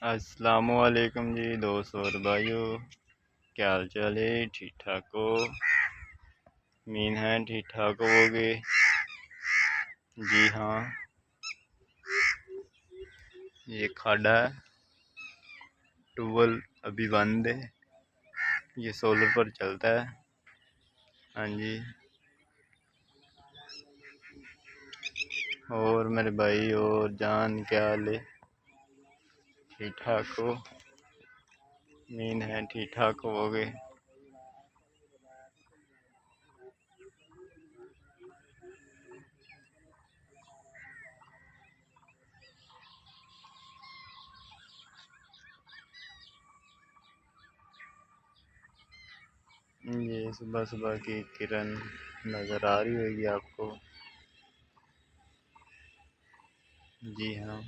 अस्सलामुअलैकुम जी दोस्तों और भाइयों, क्या हाल चाल है? ठीक ठाक हो? मीन है ठीक ठाक होगे? जी हाँ, ये खाड़ा है, ट्यूबवेल अभी बंद है। ये सोलर पर चलता है। हाँ जी। और मेरे भाई और जान, क्या हाल है? ठीक ठाक हो? मीन है ठीक ठाक होगे? ये सुबह सुबह की किरण नज़र आ रही होगी आपको। जी हाँ।